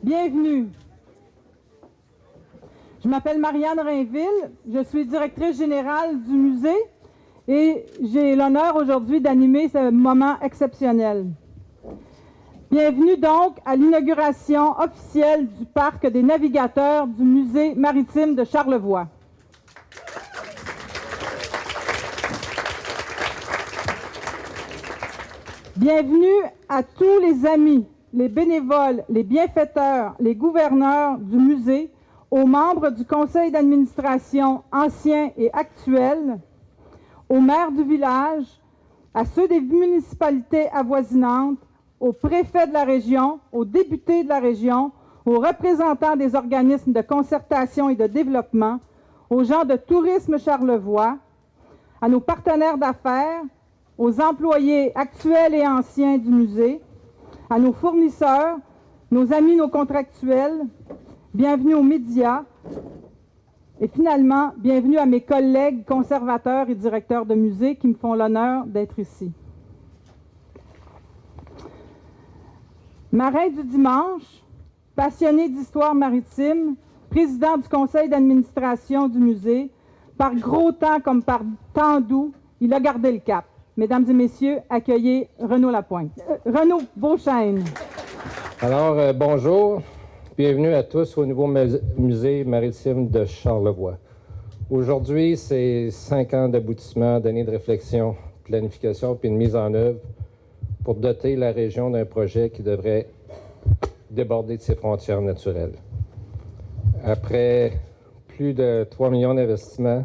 Bienvenue. Je m'appelle Marianne Rainville, je suis directrice générale du musée et j'ai l'honneur aujourd'hui d'animer ce moment exceptionnel. Bienvenue donc à l'inauguration officielle du Parc des navigateurs du musée maritime de Charlevoix. Bienvenue à tous les amis, les bénévoles, les bienfaiteurs, les gouverneurs du musée, aux membres du conseil d'administration anciens et actuels, aux maires du village, à ceux des municipalités avoisinantes, aux préfets de la région, aux députés de la région, aux représentants des organismes de concertation et de développement, aux gens de Tourisme Charlevoix, à nos partenaires d'affaires, aux employés actuels et anciens du musée, à nos fournisseurs, nos amis, nos contractuels, bienvenue aux médias et finalement, bienvenue à mes collègues conservateurs et directeurs de musée qui me font l'honneur d'être ici. Marin du dimanche, passionné d'histoire maritime, président du conseil d'administration du musée, par gros temps comme par temps doux, il a gardé le cap. Mesdames et messieurs, accueillez Renaud Lapointe. Renaud Beauchesne. Alors, bonjour. Bienvenue à tous au nouveau musée maritime de Charlevoix. Aujourd'hui, c'est 5 ans d'aboutissement, d'années de réflexion, de planification puis de mise en œuvre pour doter la région d'un projet qui devrait déborder de ses frontières naturelles. Après plus de 3 millions d'investissements,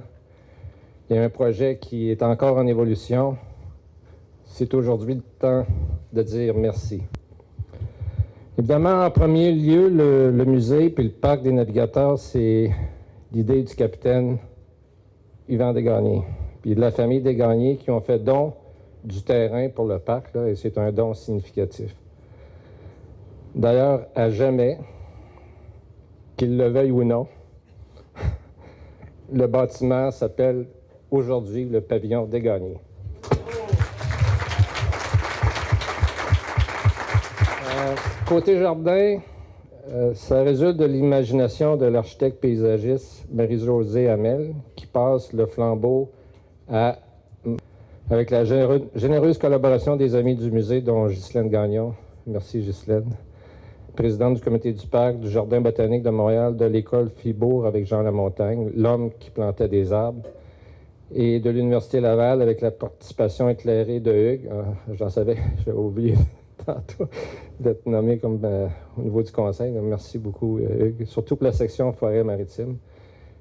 il y a un projet qui est encore en évolution. C'est aujourd'hui le temps de dire merci. Évidemment, en premier lieu, le musée puis le parc des navigateurs, c'est l'idée du capitaine Yvan Desgagnés, puis de la famille Desgagnés qui ont fait don du terrain pour le parc, là, et c'est un don significatif. D'ailleurs, à jamais, qu'ils le veuillent ou non, le bâtiment s'appelle aujourd'hui le pavillon Desgagnés. Côté jardin, ça résulte de l'imagination de l'architecte paysagiste Marie-Josée Hamel, qui passe le flambeau avec la généreuse collaboration des amis du musée, dont Ghislaine Gagnon. Merci Ghislaine. Présidente du comité du parc, du Jardin botanique de Montréal, de l'école Fibourg avec Jean Lamontagne, l'homme qui plantait des arbres, et de l'Université Laval avec la participation éclairée de Hugues. J'en savais, j'ai oublié tantôt d'être nommé comme au niveau du conseil. Merci beaucoup, Hugues, surtout pour la section forêt maritime.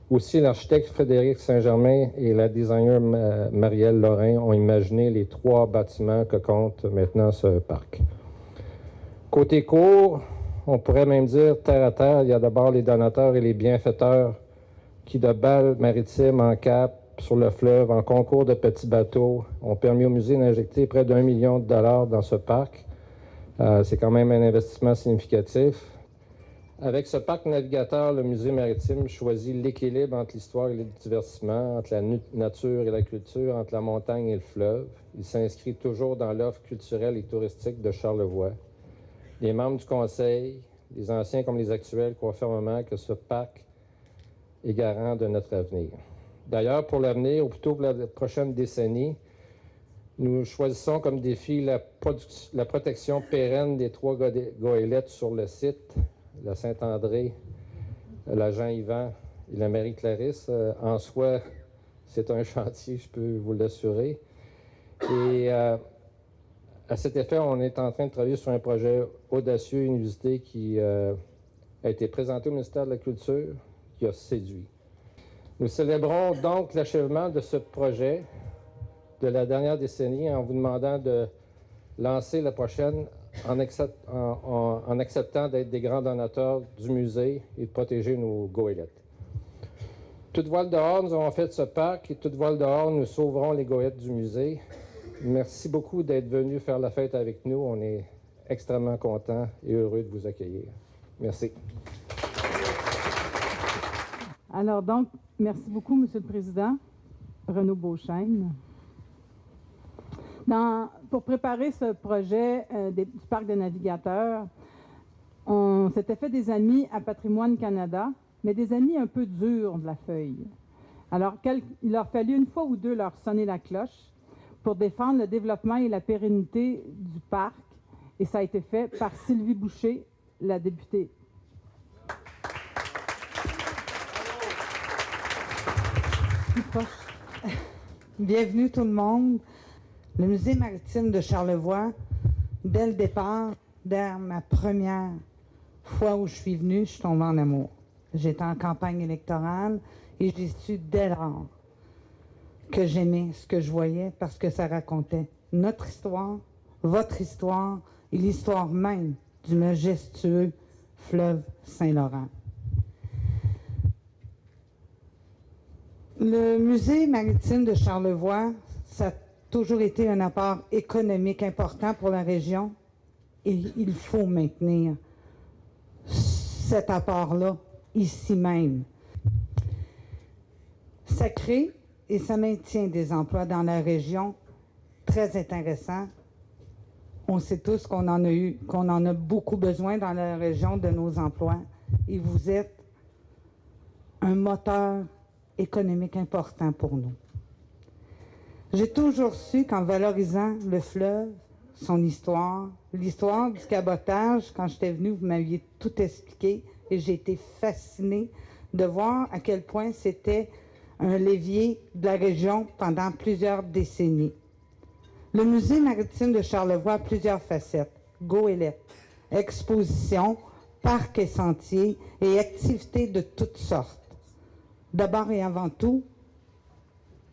Aussi, l'architecte Frédéric Saint-Germain et la designer Marielle Lorrain ont imaginé les 3 bâtiments que compte maintenant ce parc. Côté cours, on pourrait même dire terre à terre, il y a d'abord les donateurs et les bienfaiteurs qui, de balles maritimes en cap, sur le fleuve, en concours de petits bateaux, ont permis au musée d'injecter près d'1 million de dollars dans ce parc. C'est quand même un investissement significatif. Avec ce parc navigateur, le musée maritime choisit l'équilibre entre l'histoire et le divertissement, entre la nature et la culture, entre la montagne et le fleuve. Il s'inscrit toujours dans l'offre culturelle et touristique de Charlevoix. Les membres du conseil, les anciens comme les actuels, confirment que ce parc est garant de notre avenir. D'ailleurs, pour l'avenir, ou plutôt pour la prochaine décennie, nous choisissons comme défi la protection pérenne des 3 goélettes sur le site, la Saint-André, la Jean-Yvan et la Marie-Clarisse. En soi, c'est un chantier, je peux vous l'assurer. Et à cet effet, on est en train de travailler sur un projet audacieux, inusité, qui a été présenté au ministère de la Culture, qui a séduit. Nous célébrons donc l'achèvement de ce projet de la dernière décennie en vous demandant de lancer la prochaine en acceptant d'être des grands donateurs du musée et de protéger nos goélettes. Toute voile dehors, nous avons fait ce parc et toute voile dehors, nous sauverons les goélettes du musée. Merci beaucoup d'être venus faire la fête avec nous. On est extrêmement contents et heureux de vous accueillir. Merci. Alors donc, merci beaucoup, Monsieur le Président. Renaud Beauchesne. Pour préparer ce projet du Parc des navigateurs, On s'était fait des amis à Patrimoine Canada, mais des amis un peu durs de la feuille. Alors, il leur fallut une fois ou deux leur sonner la cloche pour défendre le développement et la pérennité du parc, et ça a été fait par Sylvie Boucher, la députée. Bienvenue tout le monde. Le musée maritime de Charlevoix, dès le départ, dès ma première fois où je suis venue, je suis tombée en amour. J'étais en campagne électorale et j'ai su dès lors que j'aimais ce que je voyais parce que ça racontait notre histoire, votre histoire et l'histoire même du majestueux fleuve Saint-Laurent. Le musée maritime de Charlevoix, ça a toujours été un apport économique important pour la région et il faut maintenir cet apport-là ici même. Ça crée et ça maintient des emplois dans la région très intéressants. On sait tous qu'on en a beaucoup besoin dans la région de nos emplois et vous êtes un moteur économique important pour nous. J'ai toujours su qu'en valorisant le fleuve, son histoire, l'histoire du cabotage, quand j'étais venue, vous m'aviez tout expliqué et j'ai été fascinée de voir à quel point c'était un levier de la région pendant plusieurs décennies. Le musée maritime de Charlevoix a plusieurs facettes. Goélette, expositions, parcs et sentiers et activités de toutes sortes. D'abord et avant tout,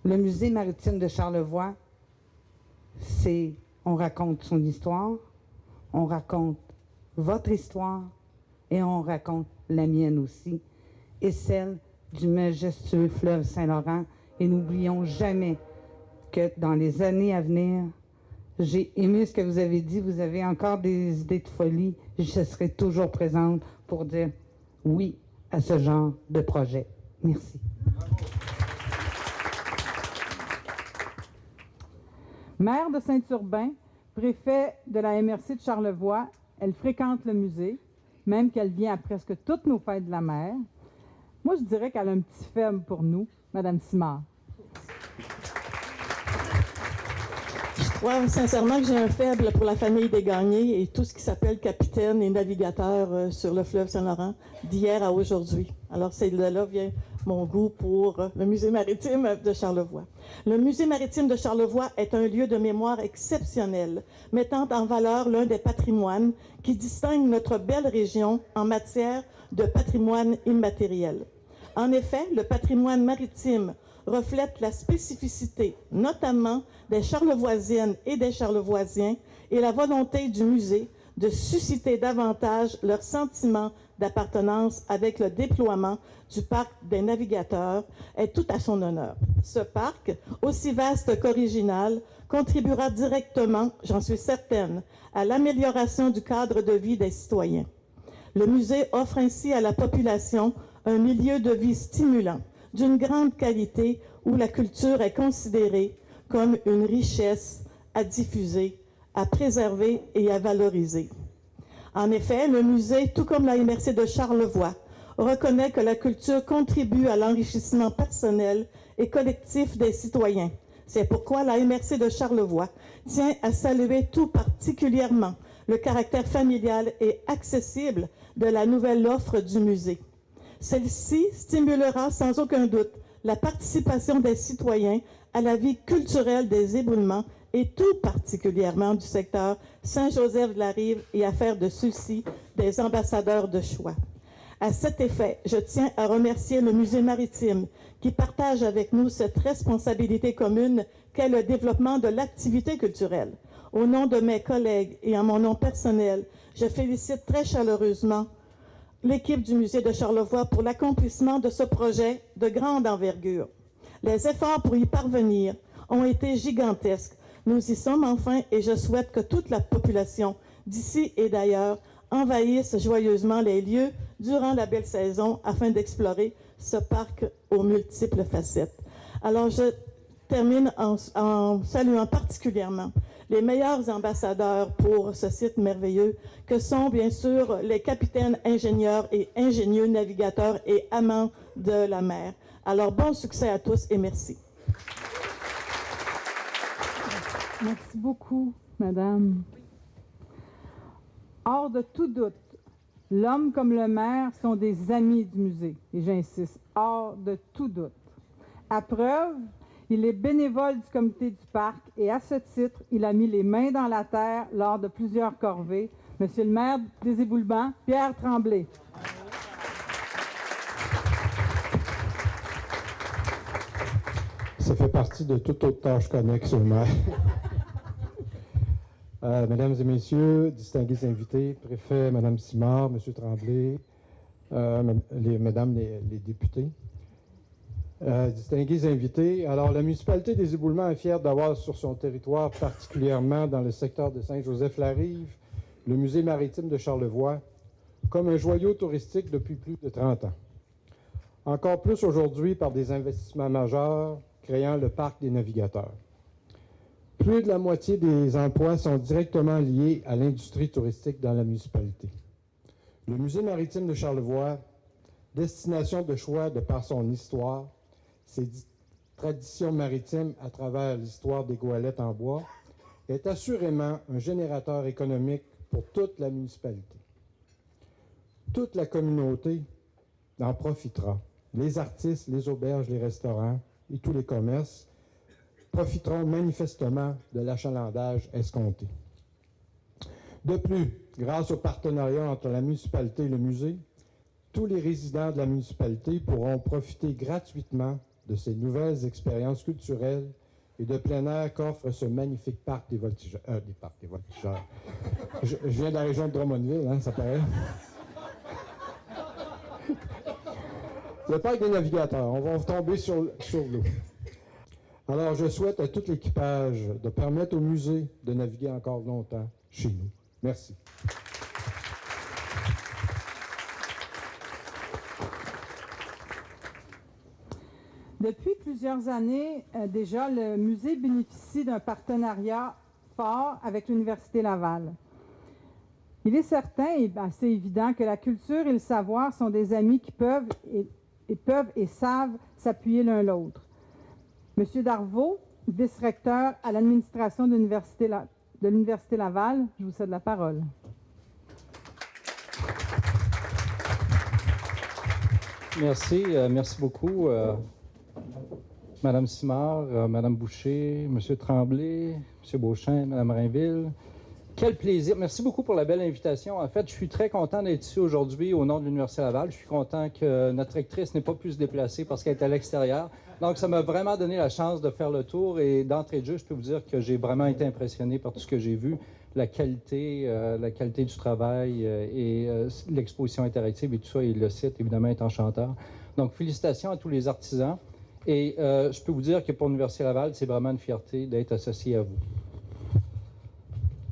le musée maritime de Charlevoix, on raconte son histoire, on raconte votre histoire et on raconte la mienne aussi et celle du majestueux fleuve Saint-Laurent. Et n'oublions jamais que dans les années à venir, j'ai aimé ce que vous avez dit, vous avez encore des idées de folie, je serai toujours présente pour dire oui à ce genre de projet. Merci. Maire de Saint-Urbain, préfet de la MRC de Charlevoix, elle fréquente le musée, même qu'elle vient à presque toutes nos fêtes de la mer. Moi, je dirais qu'elle a un petit faible pour nous, Madame Simard. Je crois sincèrement que j'ai un faible pour la famille des Gagné et tout ce qui s'appelle capitaine et navigateur sur le fleuve Saint-Laurent d'hier à aujourd'hui. Alors, c'est de là vient mon goût pour le musée maritime de Charlevoix. Le musée maritime de Charlevoix est un lieu de mémoire exceptionnel, mettant en valeur l'un des patrimoines qui distinguent notre belle région en matière de patrimoine immatériel. En effet, le patrimoine maritime reflète la spécificité, notamment des Charlevoisiennes et des Charlevoisiens, et la volonté du musée de susciter davantage leur sentiment d'appartenance avec le déploiement du parc des navigateurs est tout à son honneur. Ce parc, aussi vaste qu'original, contribuera directement, j'en suis certaine, à l'amélioration du cadre de vie des citoyens. Le musée offre ainsi à la population un milieu de vie stimulant, d'une grande qualité où la culture est considérée comme une richesse à diffuser, à préserver et à valoriser. En effet, le musée, tout comme la MRC de Charlevoix, reconnaît que la culture contribue à l'enrichissement personnel et collectif des citoyens. C'est pourquoi la MRC de Charlevoix tient à saluer tout particulièrement le caractère familial et accessible de la nouvelle offre du musée. Celle-ci stimulera sans aucun doute la participation des citoyens à la vie culturelle des éboulements et tout particulièrement du secteur Saint-Joseph-de-la-Rive et à faire de ceux-ci des ambassadeurs de choix. À cet effet, je tiens à remercier le musée maritime qui partage avec nous cette responsabilité commune qu'est le développement de l'activité culturelle. Au nom de mes collègues et en mon nom personnel, je félicite très chaleureusement l'équipe du musée de Charlevoix pour l'accomplissement de ce projet de grande envergure. Les efforts pour y parvenir ont été gigantesques. Nous y sommes enfin et je souhaite que toute la population d'ici et d'ailleurs envahisse joyeusement les lieux durant la belle saison afin d'explorer ce parc aux multiples facettes. Alors, je termine en saluant particulièrement les meilleurs ambassadeurs pour ce site merveilleux, que sont bien sûr les capitaines, ingénieurs et ingénieux navigateurs et amants de la mer. Alors, bon succès à tous et merci. Merci beaucoup, Madame. Hors de tout doute, l'homme comme le maire sont des amis du musée, et j'insiste, hors de tout doute. À preuve, il est bénévole du comité du parc et à ce titre, il a mis les mains dans la terre lors de plusieurs corvées. Monsieur le maire des Éboulements, Pierre Tremblay. Ça fait partie de toute autre tâche connexe au maire. Mesdames et messieurs, distingués invités, préfet, Madame Simard, Monsieur Tremblay, Mesdames les députés, distingués invités. Alors, la municipalité des Éboulements est fière d'avoir sur son territoire, particulièrement dans le secteur de Saint-Joseph-la-Rive, le musée maritime de Charlevoix, comme un joyau touristique depuis plus de 30 ans. Encore plus aujourd'hui par des investissements majeurs, créant le parc des navigateurs. Plus de la moitié des emplois sont directement liés à l'industrie touristique dans la municipalité. Le musée maritime de Charlevoix, destination de choix de par son histoire, ses traditions maritimes à travers l'histoire des goélettes en bois, est assurément un générateur économique pour toute la municipalité. Toute la communauté en profitera. Les artistes, les auberges, les restaurants et tous les commerces profiteront manifestement de l'achalandage escompté. De plus, grâce au partenariat entre la municipalité et le musée, tous les résidents de la municipalité pourront profiter gratuitement de ces nouvelles expériences culturelles et de plein air qu'offre ce magnifique parc des voltigeurs. Je viens de la région de Drummondville, hein, ça paraît. Le parc des navigateurs, on va tomber sur l'eau. Alors, je souhaite à tout l'équipage de permettre au musée de naviguer encore longtemps chez nous. Merci. Depuis plusieurs années, déjà, le musée bénéficie d'un partenariat fort avec l'Université Laval. Il est certain et assez évident que la culture et le savoir sont des amis qui peuvent et savent s'appuyer l'un l'autre. Monsieur Darvaux, vice-recteur à l'administration de l'Université Laval, je vous cède la parole. Merci, merci beaucoup. Madame Simard, Madame Boucher, Monsieur Tremblay, Monsieur Beauchamp, Madame Rainville. Quel plaisir. Merci beaucoup pour la belle invitation. En fait, je suis très content d'être ici aujourd'hui au nom de l'Université Laval. Je suis content que notre rectrice n'ait pas pu se déplacer parce qu'elle est à l'extérieur. Donc, ça m'a vraiment donné la chance de faire le tour et d'entrée de jeu, je peux vous dire que j'ai vraiment été impressionné par tout ce que j'ai vu, la qualité du travail et l'exposition interactive et tout ça. Et le site, évidemment, est enchanteur. Donc, félicitations à tous les artisans. Et je peux vous dire que pour l'Université Laval, c'est vraiment une fierté d'être associé à vous.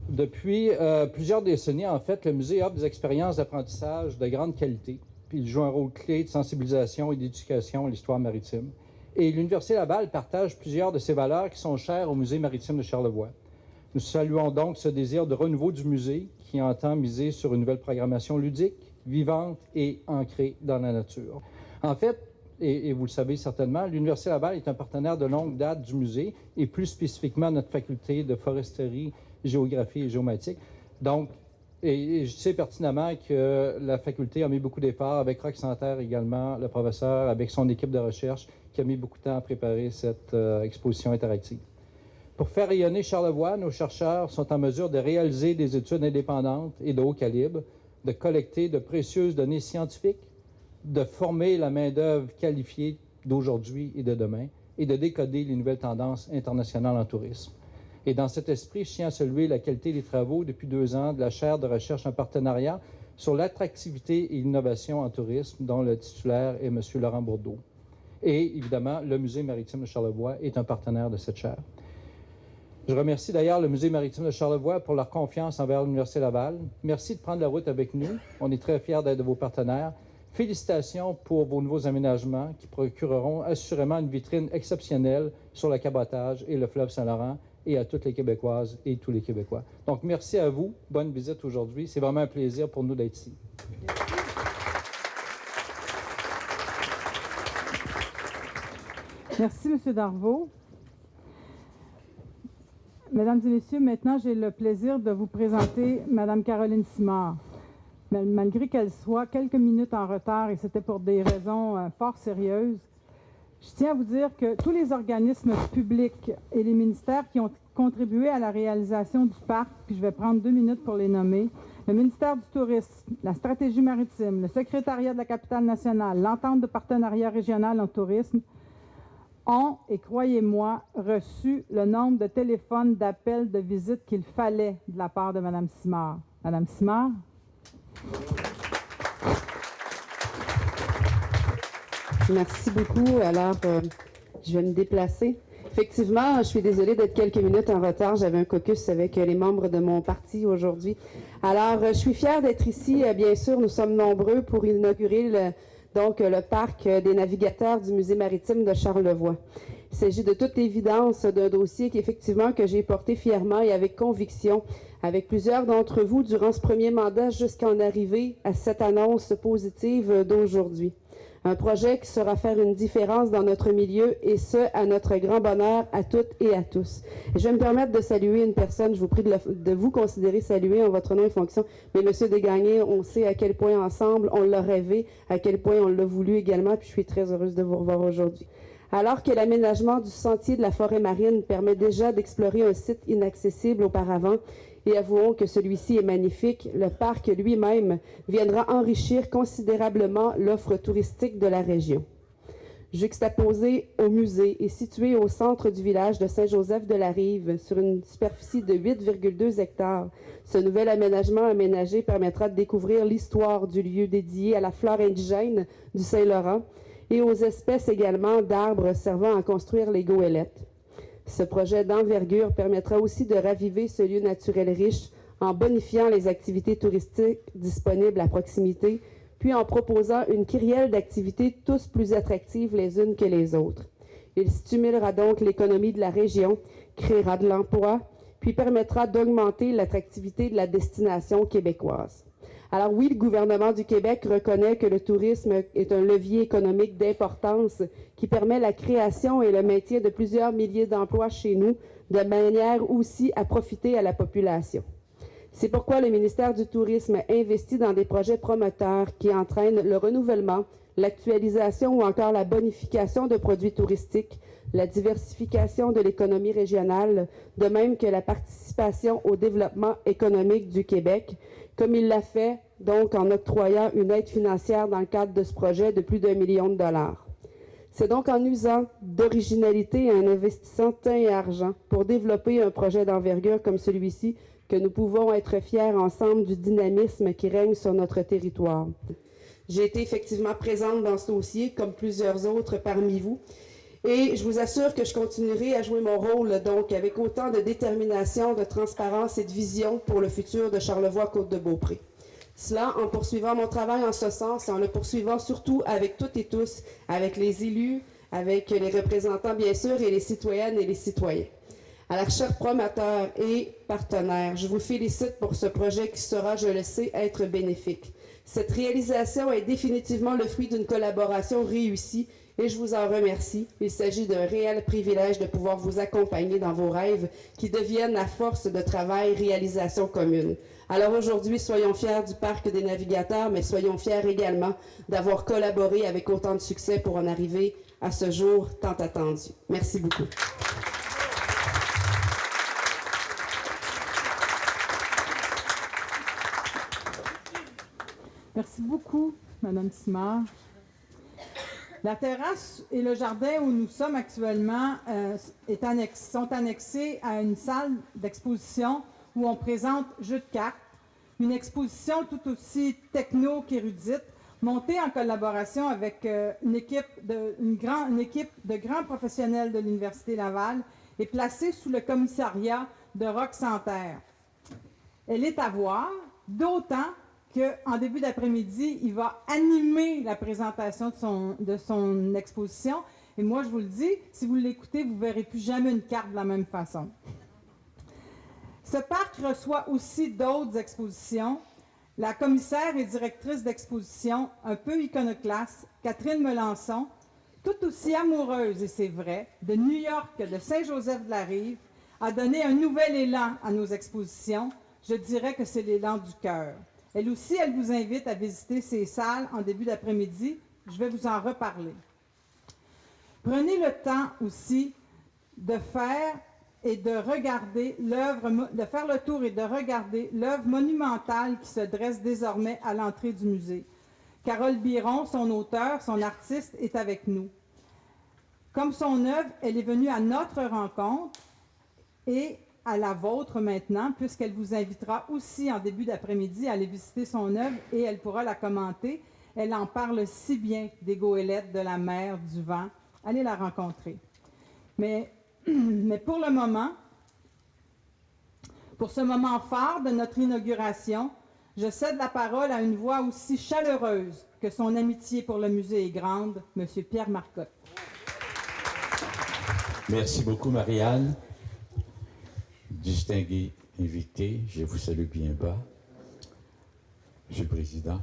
Depuis plusieurs décennies, en fait, le musée offre des expériences d'apprentissage de grande qualité. Puis il joue un rôle clé de sensibilisation et d'éducation à l'histoire maritime. Et l'Université Laval partage plusieurs de ces valeurs qui sont chères au Musée maritime de Charlevoix. Nous saluons donc ce désir de renouveau du musée qui entend miser sur une nouvelle programmation ludique, vivante et ancrée dans la nature. En fait, et vous le savez certainement, l'Université Laval est un partenaire de longue date du musée et plus spécifiquement notre faculté de foresterie, géographie et géomatique. Donc, et je sais pertinemment que la faculté a mis beaucoup d'efforts, avec Roch Santerre également, le professeur, avec son équipe de recherche, qui a mis beaucoup de temps à préparer cette exposition interactive. Pour faire rayonner Charlevoix, nos chercheurs sont en mesure de réaliser des études indépendantes et de haut calibre, de collecter de précieuses données scientifiques, de former la main-d'œuvre qualifiée d'aujourd'hui et de demain, et de décoder les nouvelles tendances internationales en tourisme. Et dans cet esprit, je tiens à saluer la qualité des travaux depuis 2 ans de la chaire de recherche en partenariat sur l'attractivité et l'innovation en tourisme, dont le titulaire est M. Laurent Bourdeau. Et évidemment, le Musée maritime de Charlevoix est un partenaire de cette chaire. Je remercie d'ailleurs le Musée maritime de Charlevoix pour leur confiance envers l'Université Laval. Merci de prendre la route avec nous. On est très fiers d'être de vos partenaires. Félicitations pour vos nouveaux aménagements qui procureront assurément une vitrine exceptionnelle sur le cabotage et le fleuve Saint-Laurent et à toutes les Québécoises et tous les Québécois. Donc, merci à vous. Bonne visite aujourd'hui. C'est vraiment un plaisir pour nous d'être ici. Merci, M. Darvaux. Mesdames et messieurs, maintenant, j'ai le plaisir de vous présenter Mme Caroline Simard. Malgré qu'elle soit quelques minutes en retard, et c'était pour des raisons fort sérieuses, je tiens à vous dire que tous les organismes publics et les ministères qui ont contribué à la réalisation du parc, puis je vais prendre 2 minutes pour les nommer, le ministère du Tourisme, la stratégie maritime, le secrétariat de la capitale nationale, l'entente de partenariat régional en tourisme, ont, et croyez-moi, reçu le nombre de téléphones, d'appels, de visites qu'il fallait de la part de Mme Simard. Mme Simard? Merci beaucoup. Alors, je vais me déplacer. Effectivement, je suis désolée d'être quelques minutes en retard. J'avais un caucus avec les membres de mon parti aujourd'hui. Alors, je suis fière d'être ici. Bien sûr, nous sommes nombreux pour inaugurer le parc des navigateurs du Musée maritime de Charlevoix. Il s'agit de toute évidence d'un dossier que j'ai porté fièrement et avec conviction avec plusieurs d'entre vous durant ce premier mandat jusqu'à en arriver à cette annonce positive d'aujourd'hui. Un projet qui saura faire une différence dans notre milieu et ce, à notre grand bonheur à toutes et à tous. Et je vais me permettre de saluer une personne, je vous prie de vous considérer saluer en votre nom et fonction, mais M. Desgagnés, on sait à quel point ensemble on l'a rêvé, à quel point on l'a voulu également, puis je suis très heureuse de vous revoir aujourd'hui. Alors que l'aménagement du sentier de la forêt marine permet déjà d'explorer un site inaccessible auparavant, et avouons que celui-ci est magnifique, le parc lui-même viendra enrichir considérablement l'offre touristique de la région. Juxtaposé au musée et situé au centre du village de Saint-Joseph-de-la-Rive, sur une superficie de 8,2 hectares, ce nouvel aménagement aménagé permettra de découvrir l'histoire du lieu dédié à la flore indigène du Saint-Laurent et aux espèces également d'arbres servant à construire les goélettes. Ce projet d'envergure permettra aussi de raviver ce lieu naturel riche en bonifiant les activités touristiques disponibles à proximité, puis en proposant une kyrielle d'activités tous plus attractives les unes que les autres. Il stimulera donc l'économie de la région, créera de l'emploi, puis permettra d'augmenter l'attractivité de la destination québécoise. Alors oui, le gouvernement du Québec reconnaît que le tourisme est un levier économique d'importance qui permet la création et le maintien de plusieurs milliers d'emplois chez nous, de manière aussi à profiter à la population. C'est pourquoi le ministère du Tourisme investit dans des projets promoteurs qui entraînent le renouvellement, l'actualisation ou encore la bonification de produits touristiques, la diversification de l'économie régionale, de même que la participation au développement économique du Québec, comme il l'a fait donc en octroyant une aide financière dans le cadre de ce projet de plus d'1 million de dollars. C'est donc en usant d'originalité et en investissant temps et argent pour développer un projet d'envergure comme celui-ci que nous pouvons être fiers ensemble du dynamisme qui règne sur notre territoire. J'ai été effectivement présente dans ce dossier, comme plusieurs autres parmi vous, et je vous assure que je continuerai à jouer mon rôle, donc, avec autant de détermination, de transparence et de vision pour le futur de Charlevoix-Côte-de-Beaupré. Cela en poursuivant mon travail en ce sens et en le poursuivant surtout avec toutes et tous, avec les élus, avec les représentants, bien sûr, et les citoyennes et les citoyens. Alors, chers promoteurs et partenaires, je vous félicite pour ce projet qui sera, je le sais, être bénéfique. Cette réalisation est définitivement le fruit d'une collaboration réussie et je vous en remercie. Il s'agit d'un réel privilège de pouvoir vous accompagner dans vos rêves qui deviennent à force de travail, réalisation commune. Alors aujourd'hui, soyons fiers du Parc des navigateurs, mais soyons fiers également d'avoir collaboré avec autant de succès pour en arriver à ce jour tant attendu. Merci beaucoup. Merci beaucoup, Mme Simard. La terrasse et le jardin où nous sommes actuellement sont annexés à une salle d'exposition où on présente jeux de cartes, une exposition tout aussi techno qu'érudite, montée en collaboration avec une équipe de grands professionnels de l'Université Laval et placée sous le commissariat de Roque Santerre. Elle est à voir, d'autant qu'en début d'après-midi, il va animer la présentation de son exposition. Et moi, je vous le dis, si vous l'écoutez, vous ne verrez plus jamais une carte de la même façon. Ce parc reçoit aussi d'autres expositions. La commissaire et directrice d'exposition, un peu iconoclaste, Catherine Melançon, tout aussi amoureuse, et c'est vrai, de New York que de Saint-Joseph-de-la-Rive, a donné un nouvel élan à nos expositions. Je dirais que c'est l'élan du cœur. Elle aussi, elle vous invite à visiter ces salles en début d'après-midi. Je vais vous en reparler. Prenez le temps aussi de faire le tour et de regarder l'œuvre monumentale qui se dresse désormais à l'entrée du musée. Carole Biron, son auteur, son artiste, est avec nous. Comme son œuvre, elle est venue à notre rencontre et à la vôtre maintenant, puisqu'elle vous invitera aussi en début d'après-midi à aller visiter son œuvre et elle pourra la commenter. Elle en parle si bien des goélettes, de la mer, du vent. Allez la rencontrer. Mais pour le moment, pour ce moment phare de notre inauguration, je cède la parole à une voix aussi chaleureuse que son amitié pour le musée est grande, M. Pierre Marcotte. Merci beaucoup, Marianne. Distingués invités, je vous salue bien bas. Monsieur le Président,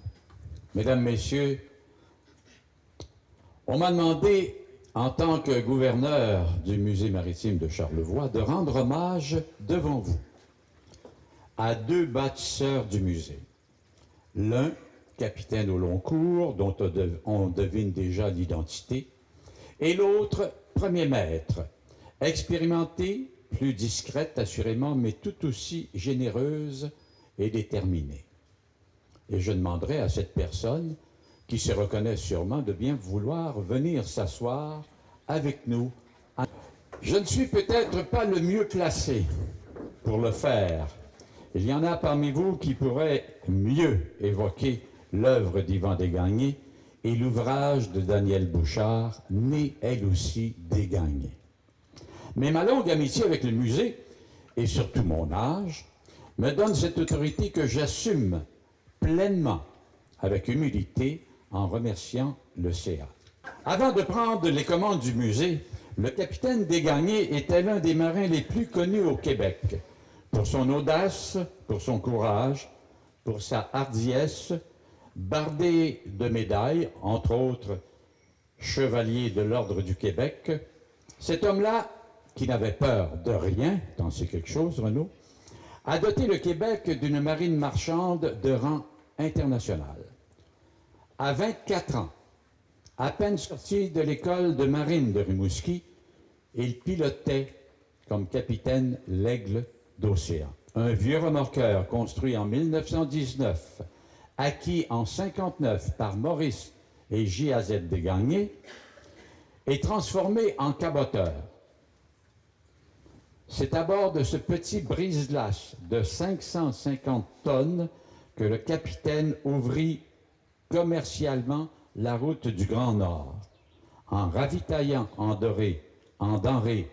Mesdames, Messieurs, on m'a demandé, en tant que gouverneur du Musée maritime de Charlevoix, de rendre hommage devant vous à deux bâtisseurs du musée. L'un, capitaine au long cours, dont on devine déjà l'identité, et l'autre, premier maître, expérimenté, plus discrète assurément, mais tout aussi généreuse et déterminée. Et je demanderai à cette personne, qui se reconnaît sûrement, de bien vouloir venir s'asseoir avec nous. Je ne suis peut-être pas le mieux placé pour le faire. Il y en a parmi vous qui pourraient mieux évoquer l'œuvre d'Yvan Desgagnés et l'ouvrage de Daniel Bouchard, né elle aussi Desgagnés. Mais ma longue amitié avec le musée, et surtout mon âge, me donne cette autorité que j'assume pleinement, avec humilité, en remerciant le CA. Avant de prendre les commandes du musée, le capitaine Desgagnés était l'un des marins les plus connus au Québec, pour son audace, pour son courage, pour sa hardiesse, bardé de médailles, entre autres chevalier de l'Ordre du Québec. Cet homme-là, qui n'avait peur de rien, tant c'est quelque chose, Renaud, a doté le Québec d'une marine marchande de rang international. À 24 ans, à peine sorti de l'école de marine de Rimouski, il pilotait comme capitaine l'Aigle d'Océan. Un vieux remorqueur construit en 1919, acquis en 1959 par Maurice et J.A.Z. Desgagnés, est transformé en caboteur. C'est à bord de ce petit brise-glace de 550 tonnes que le capitaine ouvrit commercialement la route du Grand Nord, en ravitaillant en denrées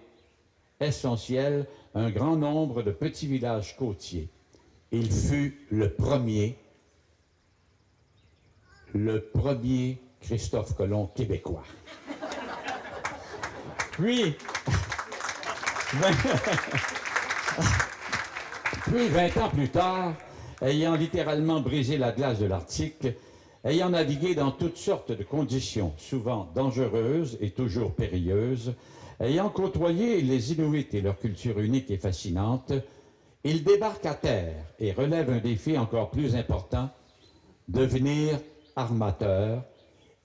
essentielles un grand nombre de petits villages côtiers. Il fut le premier Christophe Colomb québécois. Puis 20 ans plus tard, ayant littéralement brisé la glace de l'Arctique, ayant navigué dans toutes sortes de conditions, souvent dangereuses et toujours périlleuses, ayant côtoyé les Inuits et leur culture unique et fascinante, il débarque à terre et relève un défi encore plus important, devenir armateur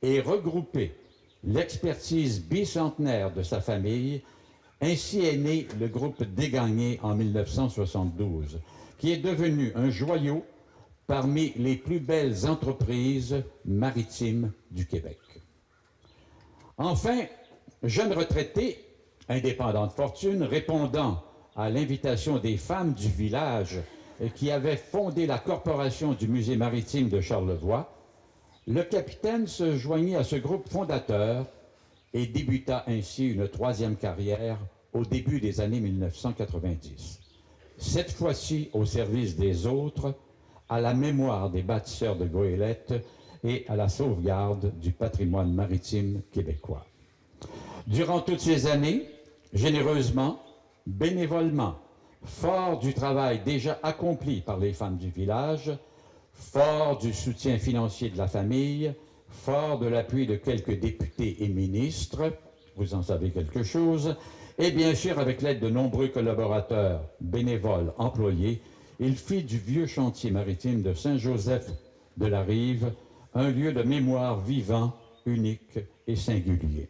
et regrouper l'expertise bicentenaire de sa famille. Ainsi est né le groupe Desgagnés en 1972, qui est devenu un joyau parmi les plus belles entreprises maritimes du Québec. Enfin, jeune retraité, indépendant de fortune, répondant à l'invitation des femmes du village qui avaient fondé la corporation du Musée maritime de Charlevoix, le capitaine se joignit à ce groupe fondateur et débuta ainsi une troisième carrière au début des années 1990. Cette fois-ci au service des autres, à la mémoire des bâtisseurs de goélettes et à la sauvegarde du patrimoine maritime québécois. Durant toutes ces années, généreusement, bénévolement, fort du travail déjà accompli par les femmes du village, fort du soutien financier de la famille, fort de l'appui de quelques députés et ministres, vous en savez quelque chose, et bien sûr avec l'aide de nombreux collaborateurs, bénévoles, employés, il fit du vieux chantier maritime de Saint-Joseph-de-la-Rive un lieu de mémoire vivant, unique et singulier.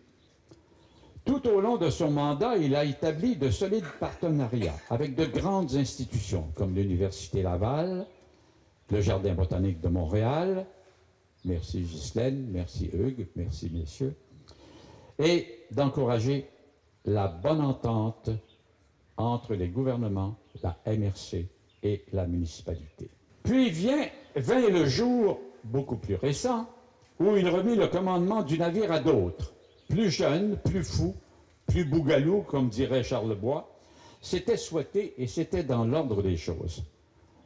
Tout au long de son mandat, il a établi de solides partenariats avec de grandes institutions comme l'Université Laval, le Jardin botanique de Montréal, merci Ghislaine, merci Hugues, merci messieurs, et d'encourager la bonne entente entre les gouvernements, la MRC et la municipalité. Puis vint le jour beaucoup plus récent où il remit le commandement du navire à d'autres, plus jeunes, plus fous, plus bougalous, comme dirait Charles Bois. C'était souhaité et c'était dans l'ordre des choses.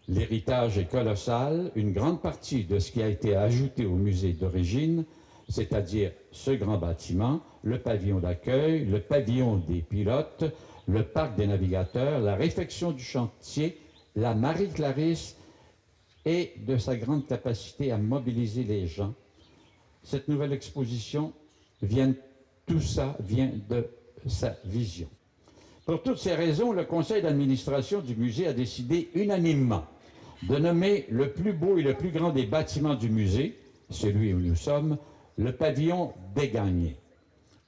L'héritage est colossal, une grande partie de ce qui a été ajouté au musée d'origine, c'est-à-dire ce grand bâtiment, le pavillon d'accueil, le pavillon des pilotes, le parc des navigateurs, la réfection du chantier, la Marie-Clarisse et de sa grande capacité à mobiliser les gens. Cette nouvelle exposition, tout ça vient de sa vision. Pour toutes ces raisons, le conseil d'administration du musée a décidé unanimement de nommer le plus beau et le plus grand des bâtiments du musée, celui où nous sommes, le pavillon Desgagnés.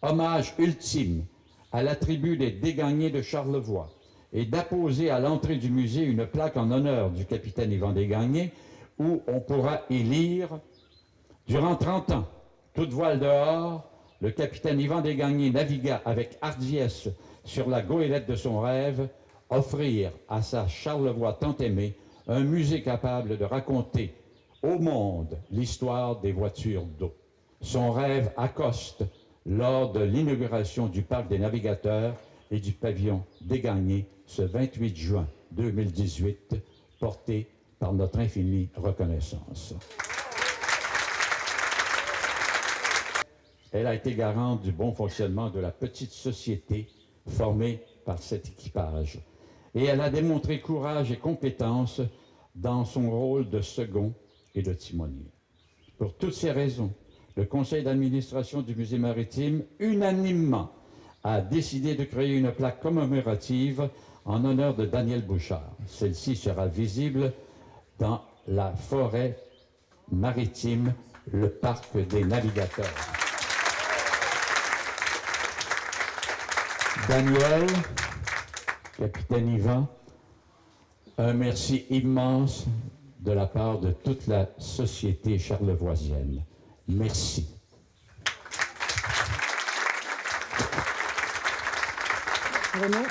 Hommage ultime à la tribu des Desgagnés de Charlevoix et d'apposer à l'entrée du musée une plaque en honneur du capitaine Yvan Desgagnés où on pourra y lire « Durant 30 ans, toute voile dehors, le capitaine Yvan Desgagnés navigua avec hardiesse sur la goélette de son rêve, offrir à sa Charlevoix tant aimée un musée capable de raconter au monde l'histoire des voitures d'eau. Son rêve accoste lors de l'inauguration du parc des navigateurs et du pavillon Desgagnés ce 28 juin 2018, porté par notre infinie reconnaissance. Elle a été garante du bon fonctionnement de la petite société formée par cet équipage. Et elle a démontré courage et compétence dans son rôle de second et de timonier. Pour toutes ces raisons, le conseil d'administration du musée maritime, unanimement, a décidé de créer une plaque commémorative en honneur de Daniel Bouchard. Celle-ci sera visible dans la forêt maritime, le parc des navigateurs. Daniel, capitaine Yvan, un merci immense de la part de toute la société charlevoisienne. Merci. Renaud.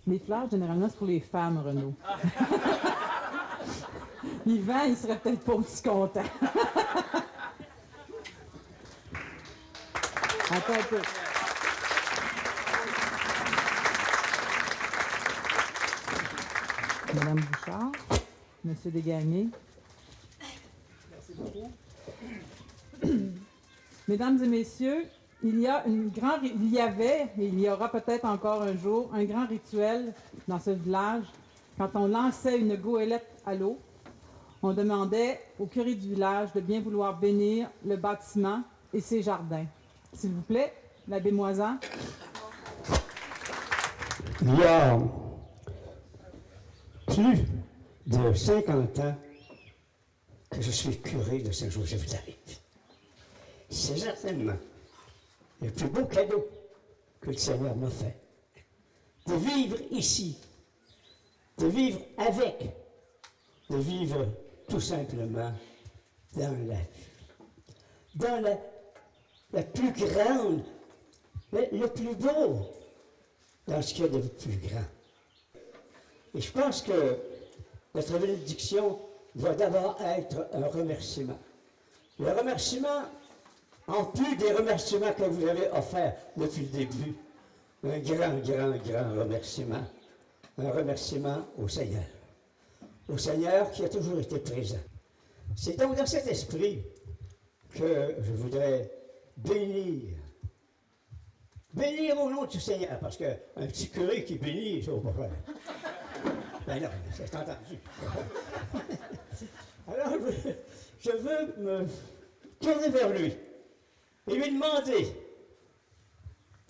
Les fleurs, généralement, c'est pour les femmes, Renaud. Yvan, il serait peut-être pas aussi content. Attends un peu. Madame Bouchard, Monsieur Desgagnés. Merci beaucoup. Mesdames et messieurs, il y avait et il y aura peut-être encore un jour un grand rituel dans ce village. Quand on lançait une goélette à l'eau, on demandait au curé du village de bien vouloir bénir le bâtiment et ses jardins. S'il vous plaît, l'abbé Moisan. Il y a plus de 50 ans que je suis curé de Saint-Joseph-de-la-Rive. C'est certainement le plus beau cadeau que le Seigneur m'a fait. De vivre ici, de vivre avec, de vivre tout simplement dans la plus grande, le plus beau, dans ce qu'il y a de plus grand. Et je pense que notre bénédiction doit d'abord être un remerciement. Le remerciement, en plus des remerciements que vous avez offerts depuis le début, un grand remerciement. Un remerciement au Seigneur. Au Seigneur qui a toujours été présent. C'est donc dans cet esprit que je voudrais bénir au nom du Seigneur, parce qu'un petit curé qui bénit, ça va pas faire. Ben non, c'est entendu. Alors, je veux me tourner vers lui et lui demander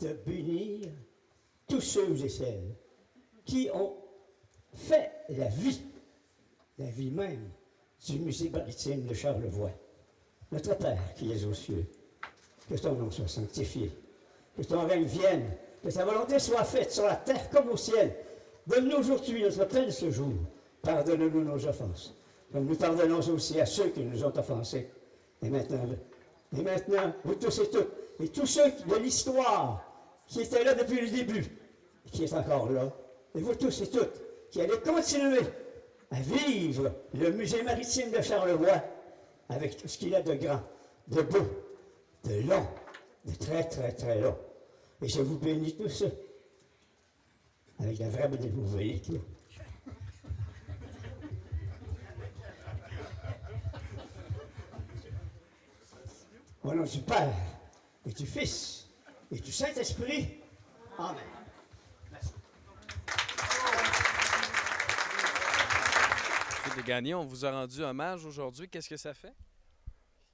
de bénir tous ceux et celles qui ont fait la vie même du musée maritime de Charlevoix. Notre Père qui es aux cieux, que ton nom soit sanctifié, que ton règne vienne, que ta volonté soit faite sur la terre comme au ciel. Donne-nous aujourd'hui notre pain de ce jour. Pardonne-nous nos offenses, comme nous pardonnons aussi à ceux qui nous ont offensés. Et maintenant, vous tous et toutes, et tous ceux de l'histoire qui étaient là depuis le début, et qui est encore là, et vous tous et toutes, qui allez continuer à vivre le musée maritime de Charlevoix avec tout ce qu'il a de grand, de beau, de long, de très long. Et je vous bénis tous avec la vraie bonne vous voyez tout. Au nom du Père, et du Fils, et du Saint-Esprit. Amen. Gagné, on vous a rendu hommage aujourd'hui. Qu'est-ce que ça fait?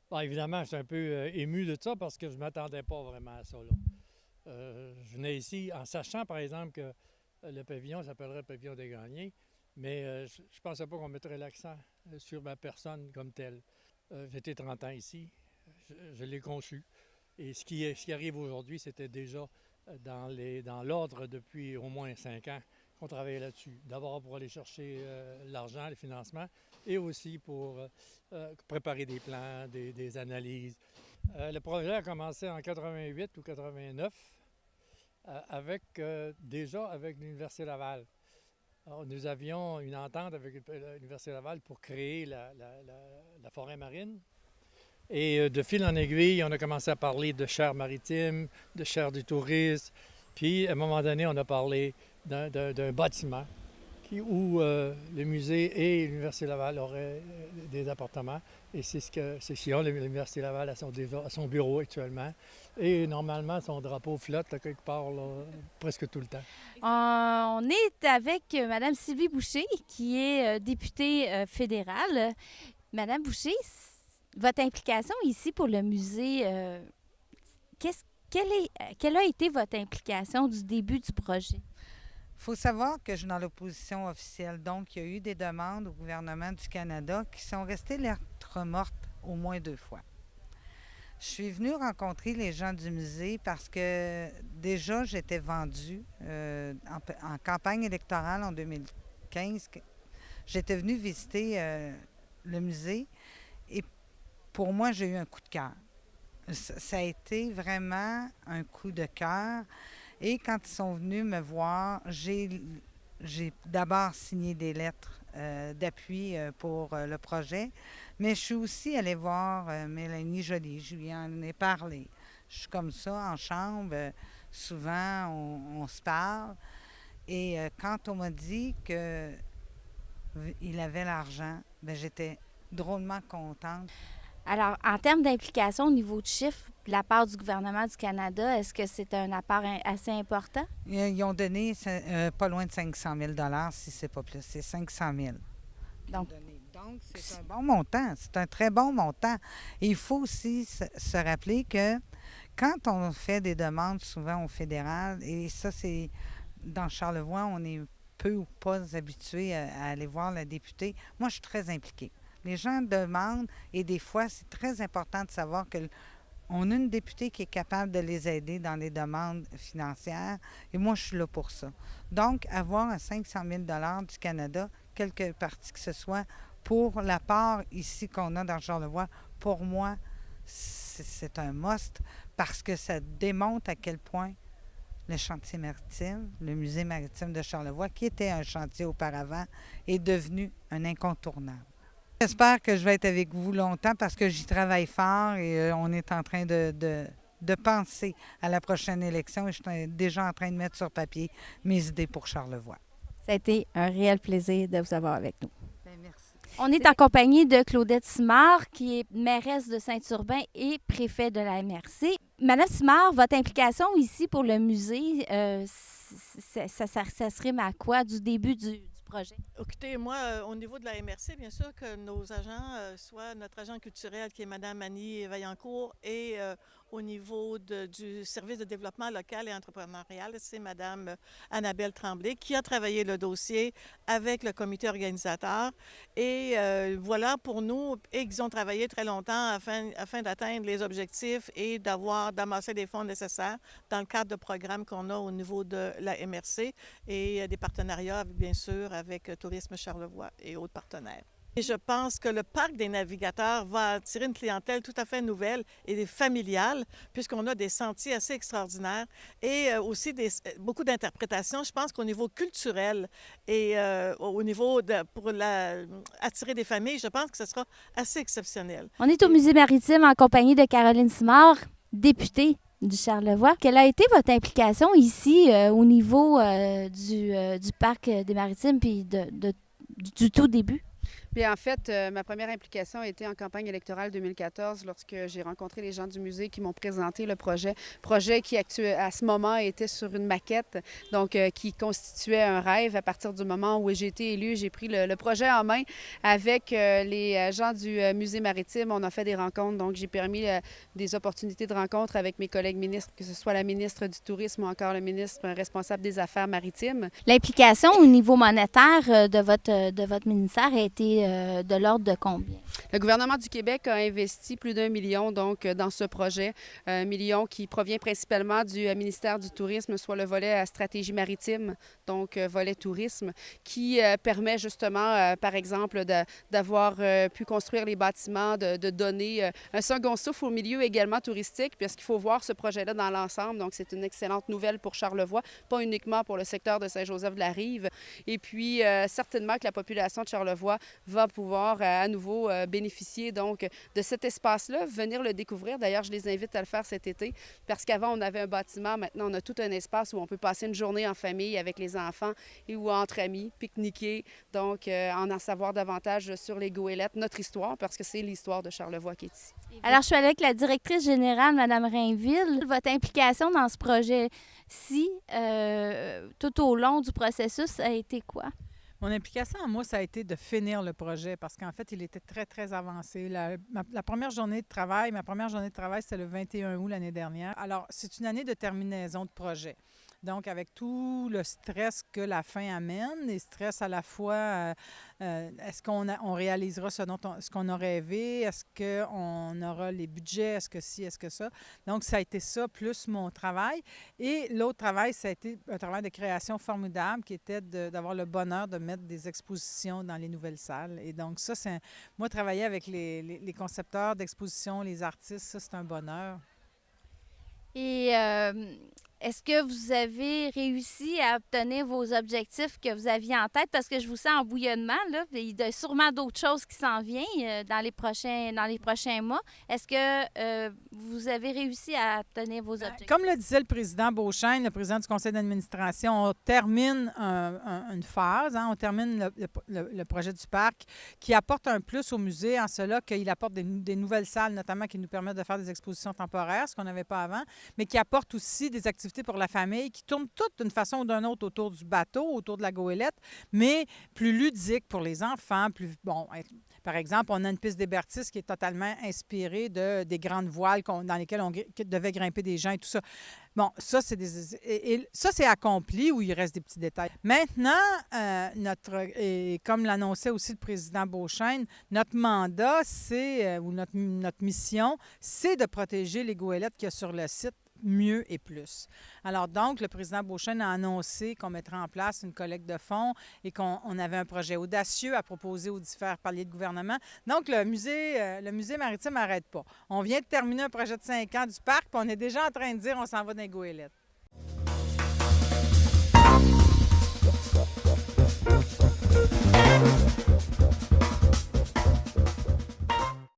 Bon, évidemment, je suis un peu ému de ça parce que je ne m'attendais pas vraiment à ça. Là. Je venais ici en sachant, par exemple, que le pavillon s'appellerait le pavillon des Gagnés, mais je ne pensais pas qu'on mettrait l'accent sur ma personne comme telle. J'étais 30 ans ici, je l'ai conçu. Et ce qui arrive aujourd'hui, c'était déjà dans l'ordre depuis au moins 5 ans qu'on travaillait là-dessus. D'abord pour aller chercher l'argent, le financement, et aussi pour préparer des plans, des analyses. Le projet a commencé en 88 ou 89 déjà avec l'Université Laval. Alors, nous avions une entente avec l'Université Laval pour créer la forêt marine. Et de fil en aiguille, on a commencé à parler de chaire maritime, de chaire du tourisme. Puis, à un moment donné, on a parlé d'un bâtiment où le musée et l'Université Laval auraient des appartements. Et c'est ce que l'Université Laval a son bureau actuellement. Et normalement, son drapeau flotte là, quelque part là, presque tout le temps. On est avec Mme Sylvie Boucher, qui est députée fédérale. Mme Boucher, votre implication ici pour le musée, quelle a été votre implication du début du projet? Il faut savoir que je suis dans l'opposition officielle. Donc, il y a eu des demandes au gouvernement du Canada qui sont restées lettres mortes au moins 2 fois. Je suis venue rencontrer les gens du musée parce que déjà, j'étais vendue en campagne électorale en 2015. J'étais venue visiter le musée et pour moi, j'ai eu un coup de cœur. Ça a été vraiment un coup de cœur. Et quand ils sont venus me voir, j'ai d'abord signé des lettres d'appui pour le projet, mais je suis aussi allée voir Mélanie Joly, je lui en ai parlé. Je suis comme ça en chambre, souvent on se parle. Et quand on m'a dit qu'il avait l'argent, bien, j'étais drôlement contente. Alors, en termes d'implication au niveau de chiffres, de la part du gouvernement du Canada, est-ce que c'est un apport assez important? Ils ont donné pas loin de 500 000 $, si c'est pas plus. C'est 500 000 Donc, c'est un bon montant. C'est un très bon montant. Et il faut aussi se rappeler que quand on fait des demandes, souvent au fédéral, et ça, c'est dans Charlevoix, on est peu ou pas habitué à aller voir la députée. Moi, je suis très impliquée. Les gens demandent et des fois, c'est très important de savoir qu'on a une députée qui est capable de les aider dans les demandes financières et moi, je suis là pour ça. Donc, avoir 500 000 $ du Canada, quelque partie que ce soit, pour la part ici qu'on a dans Charlevoix, pour moi, c'est un must parce que ça démontre à quel point le chantier maritime, le musée maritime de Charlevoix, qui était un chantier auparavant, est devenu un incontournable. J'espère que je vais être avec vous longtemps parce que j'y travaille fort et on est en train de penser à la prochaine élection et je suis déjà en train de mettre sur papier mes idées pour Charlevoix. Ça a été un réel plaisir de vous avoir avec nous. Bien, merci. On est en compagnie de Claudette Simard, qui est mairesse de Saint-Urbain et préfet de la MRC. Madame Simard, votre implication ici pour le musée, ça serait à quoi du début du projet? Écoutez, moi, au niveau de la MRC, bien sûr que nos agents, soit notre agent culturel qui est Mme Annie Vaillancourt et au niveau du service de développement local et entrepreneurial, c'est Mme Annabelle Tremblay qui a travaillé le dossier avec le comité organisateur. Et voilà pour nous, et ils ont travaillé très longtemps afin d'atteindre les objectifs et d'amasser les fonds nécessaires dans le cadre de programmes qu'on a au niveau de la MRC et des partenariats, bien sûr, avec Tourisme Charlevoix et autres partenaires. Et je pense que le Parc des Navigateurs va attirer une clientèle tout à fait nouvelle et familiale, puisqu'on a des sentiers assez extraordinaires et aussi beaucoup d'interprétations. Je pense qu'au niveau culturel et au niveau pour attirer des familles, je pense que ce sera assez exceptionnel. On est au Musée maritime en compagnie de Caroline Simard, députée du Charlevoix. Quelle a été votre implication ici au niveau du Parc des Maritimes puis du tout début? Bien, en fait, ma première implication a été en campagne électorale 2014 lorsque j'ai rencontré les gens du musée qui m'ont présenté le projet qui à ce moment était sur une maquette, donc qui constituait un rêve. À partir du moment où j'ai été élue, j'ai pris le projet en main avec les gens du musée maritime. On a fait des rencontres, donc j'ai permis des opportunités de rencontre avec mes collègues ministres, que ce soit la ministre du Tourisme ou encore le ministre responsable des Affaires maritimes. L'implication au niveau monétaire de votre ministère a été de l'ordre de combien? Le gouvernement du Québec a investi plus d'1 million donc, dans ce projet. 1 million qui provient principalement du ministère du Tourisme, soit le volet stratégie maritime, donc volet tourisme, qui permet justement, par exemple, d'avoir pu construire les bâtiments, de donner un second souffle au milieu également touristique, puisqu'il faut voir ce projet-là dans l'ensemble. Donc, c'est une excellente nouvelle pour Charlevoix, pas uniquement pour le secteur de Saint-Joseph-de-la-Rive. Et puis, certainement que la population de Charlevoix va pouvoir à nouveau bénéficier donc de cet espace-là, venir le découvrir. D'ailleurs, je les invite à le faire cet été parce qu'avant, on avait un bâtiment. Maintenant, on a tout un espace où on peut passer une journée en famille avec les enfants et ou entre amis, pique-niquer, donc en savoir davantage sur les goélettes, notre histoire, parce que c'est l'histoire de Charlevoix qui est ici. Alors, je suis avec la directrice générale, Mme Rainville. Votre implication dans ce projet-ci, tout au long du processus, a été quoi? Mon implication à moi, ça a été de finir le projet parce qu'en fait, il était très, très avancé. Ma première journée de travail, c'était le 21 août l'année dernière. Alors, c'est une année de terminaison de projet. Donc, avec tout le stress que la fin amène, les stress à la fois, est-ce qu'on réalisera ce qu'on a rêvé? Est-ce qu'on aura les budgets? Est-ce que ci? Est-ce que ça? Donc, ça a été ça, plus mon travail. Et l'autre travail, ça a été un travail de création formidable qui était d'avoir le bonheur de mettre des expositions dans les nouvelles salles. Et donc, ça, moi, travailler avec les concepteurs d'expositions, les artistes, ça, c'est un bonheur. Et est-ce que vous avez réussi à obtenir vos objectifs que vous aviez en tête? Parce que je vous sens en bouillonnement, là. Il y a sûrement d'autres choses qui s'en viennent dans les prochains mois. Est-ce que vous avez réussi à obtenir vos objectifs? Comme le disait le président Beauchesne, le président du conseil d'administration, on termine une phase, on termine le projet du parc qui apporte un plus au musée en cela qu'il apporte des nouvelles salles, notamment qui nous permettent de faire des expositions temporaires, ce qu'on n'avait pas avant, mais qui apporte aussi des activités pour la famille qui tournent toutes d'une façon ou d'une autre autour du bateau, autour de la goélette, mais plus ludique pour les enfants. Par exemple, on a une piste d'hébertisme qui est totalement inspirée des grandes voiles dans lesquelles on devait grimper des gens et tout ça. Bon, ça, c'est accompli où il reste des petits détails. Maintenant, et comme l'annonçait aussi le président Beauchesne, notre mandat, ou notre mission, c'est de protéger les goélettes qu'il y a sur le site mieux et plus. Alors donc, le président Beauchesne a annoncé qu'on mettrait en place une collecte de fonds et qu'on avait un projet audacieux à proposer aux différents paliers de gouvernement. Donc, le musée maritime n'arrête pas. On vient de terminer un projet de 5 ans du parc, puis on est déjà en train de dire on s'en va dans les goélettes.